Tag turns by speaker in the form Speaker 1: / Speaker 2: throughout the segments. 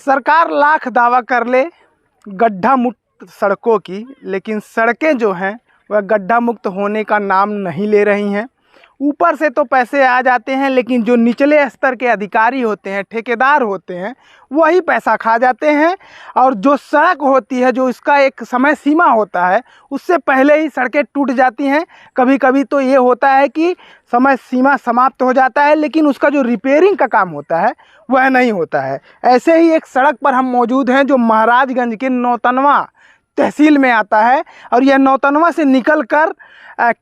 Speaker 1: सरकार लाख दावा कर ले गड्ढा मुक्त सड़कों की, लेकिन सड़कें जो हैं वह गड्ढा मुक्त होने का नाम नहीं ले रही हैं। ऊपर से तो पैसे आ जाते हैं, लेकिन जो निचले स्तर के अधिकारी होते हैं, ठेकेदार होते हैं, वही पैसा खा जाते हैं। और जो सड़क होती है, जो इसका एक समय सीमा होता है, उससे पहले ही सड़कें टूट जाती हैं। कभी कभी तो ये होता है कि समय सीमा समाप्त हो जाता है, लेकिन उसका जो रिपेयरिंग का काम होता है वह नहीं होता है। ऐसे ही एक सड़क पर हम मौजूद हैं जो महाराजगंज के नौतनवा तहसील में आता है, और यह नौतनवा से निकल कर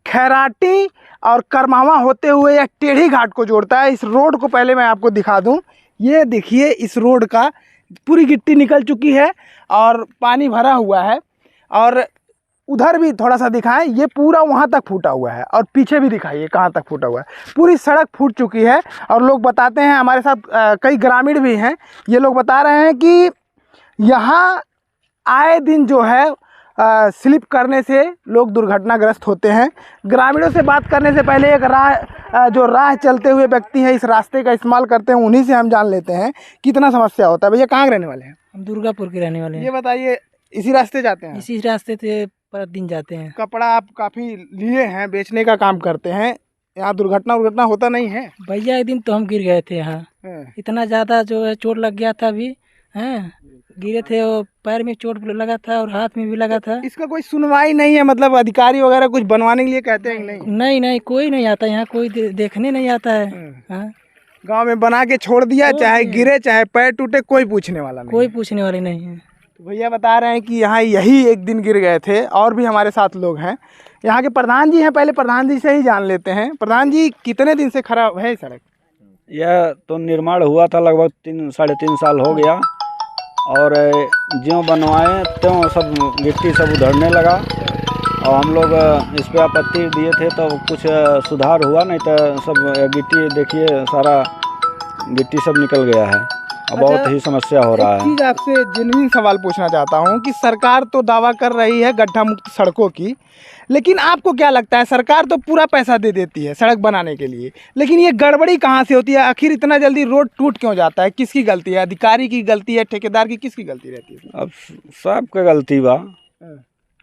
Speaker 1: खैराटी और करमावा होते हुए यह टेढ़ी घाट को जोड़ता है। इस रोड को पहले मैं आपको दिखा दूं। ये देखिए, इस रोड का पूरी गिट्टी निकल चुकी है और पानी भरा हुआ है। और उधर भी थोड़ा सा दिखाएं, ये पूरा वहाँ तक फूटा हुआ है, और पीछे भी दिखाइए कहाँ तक फूटा हुआ है। पूरी सड़क फूट चुकी है। और लोग बताते हैं, हमारे साथ कई ग्रामीण भी हैं, ये लोग बता रहे हैं कि यहाँ आए दिन जो है स्लिप करने से लोग दुर्घटनाग्रस्त होते हैं। ग्रामीणों से बात करने से पहले एक जो राह चलते हुए व्यक्ति हैं, इस रास्ते का इस्तेमाल करते हैं, उन्हीं से हम जान लेते हैं कितना समस्या होता है। भैया कहाँ के रहने वाले हैं?
Speaker 2: हम दुर्गापुर के रहने वाले हैं।
Speaker 1: ये बताइए, इसी रास्ते जाते हैं?
Speaker 2: इसी रास्ते से प्रतिदिन जाते हैं।
Speaker 1: कपड़ा आप काफ़ी लिए हैं, बेचने का काम करते हैं, यहाँ दुर्घटना होता नहीं है?
Speaker 2: भैया एक दिन तो हम गिर गए थे यहाँ, इतना ज़्यादा जो है चोट लग गया था। अभी हैं गिरे थे, और पैर में चोट लगा था और हाथ में भी लगा था।
Speaker 1: इसका कोई सुनवाई नहीं है? मतलब अधिकारी वगैरह कुछ बनवाने के लिए कहते हैं? नहीं
Speaker 2: नहीं, कोई नहीं आता यहाँ, कोई देखने नहीं आता है। हाँ,
Speaker 1: गांव में बना के छोड़ दिया, चाहे गिरे चाहे पैर टूटे, कोई पूछने वाला नहीं,
Speaker 2: कोई पूछने वाले नहीं है।
Speaker 1: तो भैया बता रहे हैं कि यहाँ यही एक दिन गिर गए थे। और भी हमारे साथ लोग हैं, यहाँ के प्रधान जी हैं, पहले प्रधान जी से ही जान लेते हैं। प्रधान जी, कितने दिन से खराब है सड़क?
Speaker 3: यह तो निर्माण हुआ था लगभग 3-3.5 साल हो गया, और ज्यों बनवाए त्यों सब गिट्टी सब उधड़ने लगा। और हम लोग इस पर आपत्ति दिए थे तो कुछ सुधार हुआ नहीं, तो सब गिट्टी देखिए, सारा गिट्टी सब निकल गया है। और बहुत ही समस्या हो रहा है।
Speaker 1: एक चीज़ आपसे जेन्युइन सवाल पूछना चाहता हूँ कि सरकार तो दावा कर रही है गड्ढा मुक्त सड़कों की, लेकिन आपको क्या लगता है? सरकार तो पूरा पैसा दे देती है सड़क बनाने के लिए, लेकिन ये गड़बड़ी कहाँ से होती है? आखिर इतना जल्दी रोड टूट क्यों जाता है? किसकी गलती है? अधिकारी की गलती है, ठेकेदार की? किसकी गलती रहती है?
Speaker 3: अब सबका गलती बा।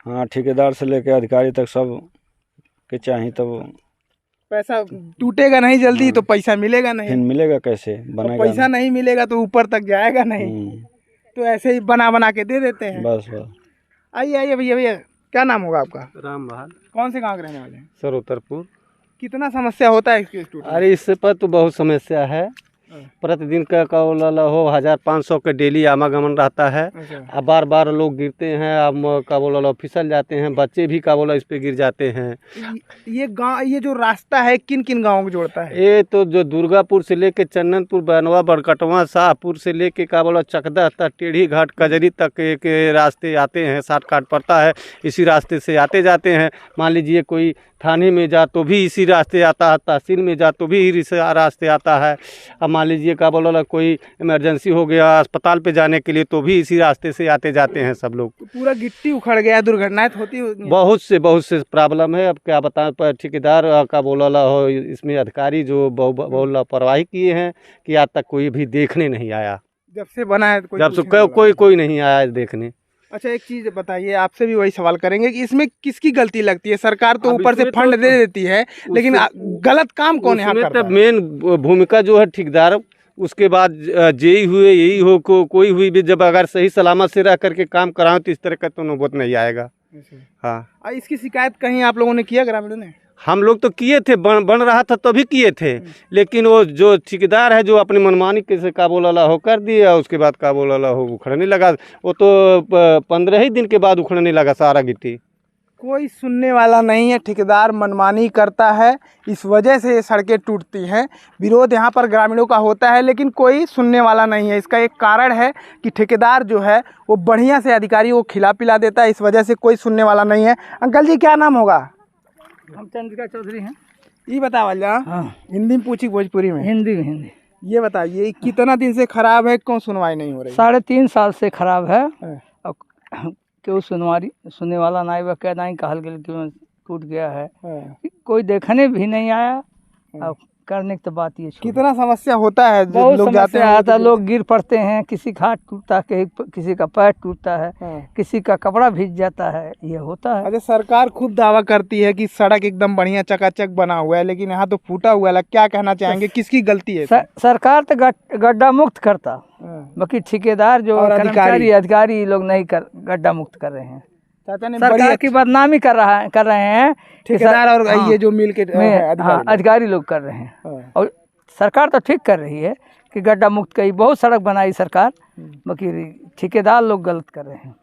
Speaker 3: हाँ, ठेकेदार से लेकर अधिकारी तक सब के चाहिए, तब
Speaker 1: पैसा टूटेगा नहीं जल्दी तो पैसा मिलेगा नहीं,
Speaker 3: फिर मिलेगा कैसे? बनेगा
Speaker 1: पैसा नहीं मिलेगा तो ऊपर तक जाएगा नहीं, तो ऐसे ही बना के दे देते हैं।
Speaker 3: बस।
Speaker 1: आइए भैया, क्या नाम होगा आपका?
Speaker 4: राम बहाल।
Speaker 1: कौन से गांव के रहने वाले हैं?
Speaker 4: सर उत्तरपुर।
Speaker 1: कितना समस्या होता है इसके टूटने?
Speaker 4: अरे इससे पर तो बहुत समस्या है। प्रतिदिन का हो 1500 के डेली आवागमन रहता है। अब बार बार लोग गिरते हैं, अब फिसल जाते हैं, बच्चे भी इस पे गिर जाते हैं।
Speaker 1: ये जो रास्ता है किन किन गाँव को जोड़ता है?
Speaker 4: ये तो जो दुर्गापुर से लेके चंदनपुर, बनवा, बरकटवा, शाहपुर से लेके चकदा तक, टेढ़ी घाट, कजरी तक एक रास्ते आते हैं। शॉर्टकट पड़ता है, इसी रास्ते से आते जाते हैं। मान लीजिए कोई थाने में जा तो भी इसी रास्ते आता है, तहसील में जा तो भी इसी रास्ते आता है। अब मान लीजिए कोई इमरजेंसी हो गया अस्पताल पे जाने के लिए, तो भी इसी रास्ते से आते जाते हैं सब लोग।
Speaker 1: तो पूरा गिट्टी उखड़ गया, दुर्घटनाएं होती
Speaker 4: बहुत से प्रॉब्लम है। अब क्या बताएं, पर ठेकेदार का हो, इसमें अधिकारी जो बहुत लापरवाही किए हैं कि आज तक कोई भी देखने नहीं आया।
Speaker 1: जब से बना है
Speaker 4: जब से कोई नहीं आया देखने।
Speaker 1: अच्छा, एक चीज़ बताइए, आपसे भी वही सवाल करेंगे कि इसमें किसकी गलती लगती है? सरकार तो ऊपर से फंड दे देती है, लेकिन गलत काम कौन यहाँ करता है?
Speaker 4: मेन भूमिका जो है ठेकेदार, उसके बाद जेई हुए, यही हो कोई हुई भी, जब अगर सही सलामत से रह करके काम कराओ तो इस तरह का तो नौबत नहीं आएगा। हाँ,
Speaker 1: इसकी शिकायत कहीं आप लोगों ने किया, ग्रामीणों ने?
Speaker 4: हम लोग तो किए थे, बन रहा था तभी किए थे, लेकिन वो जो ठेकेदार है जो अपनी मनमानी कैसे हो कर दिया, उसके बाद हो उखड़ने लगा। वो तो 15 ही दिन के बाद उखड़ने लगा सारा गिट्टी।
Speaker 1: कोई सुनने वाला नहीं है, ठेकेदार मनमानी करता है, इस वजह से ये सड़कें टूटती हैं। विरोध यहाँ पर ग्रामीणों का होता है, लेकिन कोई सुनने वाला नहीं है। इसका एक कारण है कि ठेकेदार जो है वो बढ़िया से अधिकारियों को खिला पिला देता है, इस वजह से कोई सुनने वाला नहीं है। अंकल जी, क्या नाम होगा?
Speaker 2: हम चंद्रिका चौधरी हैं।
Speaker 1: ये बताओ, हाँ, हिंदी में पूछी भोजपुरी में?
Speaker 2: हिंदी में। हिंदी।
Speaker 1: ये बताइए, कितना दिन से खराब है, क्यों सुनवाई नहीं हो रही?
Speaker 2: 3.5 साल से खराब है। क्यों सुनने वाला नहीं, वह कह नहीं कहल गया क्यों टूट गया है। कोई देखने भी नहीं आया। अब करने की तो बात ये छोड़ो।
Speaker 1: कितना समस्या होता है जब
Speaker 2: बहुत
Speaker 1: लोग जाते
Speaker 2: समस्या
Speaker 1: हैं
Speaker 2: आता है, लोग गिर पड़ते हैं, किसी का हाथ टूटता है, किसी का पैर टूटता है,
Speaker 1: हाँ।
Speaker 2: किसी का कपड़ा भीग जाता है, ये होता है।
Speaker 1: अच्छा, सरकार खुद दावा करती है कि सड़क एकदम बढ़िया चकाचक बना हुआ है, लेकिन यहाँ तो फूटा हुआ है। क्या कहना चाहेंगे, किसकी गलती है?
Speaker 2: सरकार तो गड्ढा मुक्त करता,
Speaker 1: हाँ।
Speaker 2: बाकी ठेकेदार जो
Speaker 1: और
Speaker 2: कर्मचारी अधिकारी लोग नहीं गड्ढा मुक्त कर रहे हैं।
Speaker 1: चाचा ने
Speaker 2: सरकार की बदनामी कर रहे हैं
Speaker 1: ठेकेदार और
Speaker 2: हाँ,
Speaker 1: ये जो मिल के
Speaker 2: अधिकारी लोग कर रहे हैं।
Speaker 1: हाँ।
Speaker 2: और सरकार तो ठीक कर रही है कि गड्ढा मुक्त करी, बहुत सड़क बनाई सरकार, बाकी ठेकेदार लोग गलत कर रहे हैं।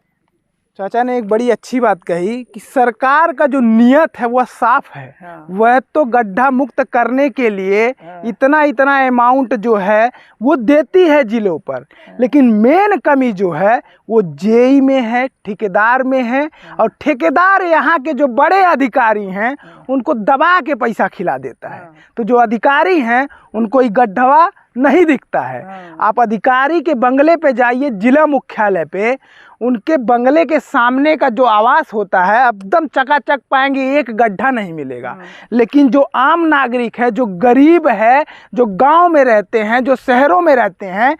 Speaker 1: चाचा ने एक बड़ी अच्छी बात कही कि सरकार का जो नियत है वह साफ है।
Speaker 2: हाँ।
Speaker 1: वह तो गड्ढा मुक्त करने के लिए इतना अमाउंट जो है वो देती है जिलों पर, लेकिन मेन कमी जो है वो जेई में है, ठेकेदार में है। और ठेकेदार यहाँ के जो बड़े अधिकारी हैं उनको दबा के पैसा खिला देता है। तो जो अधिकारी हैं उनको ये गड्ढवा नहीं दिखता है। आप अधिकारी के बंगले पे जाइए, जिला मुख्यालय पे, उनके बंगले के सामने का जो आवास होता है एकदम चकाचक पाएंगे, एक गड्ढा नहीं मिलेगा। लेकिन जो आम नागरिक है, जो गरीब है, जो गांव में रहते हैं, जो शहरों में रहते हैं,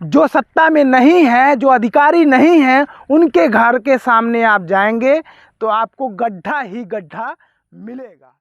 Speaker 1: जो सत्ता में नहीं है, जो अधिकारी नहीं हैं, उनके घर के सामने आप जाएंगे तो आपको गड्ढा ही गड्ढा मिलेगा।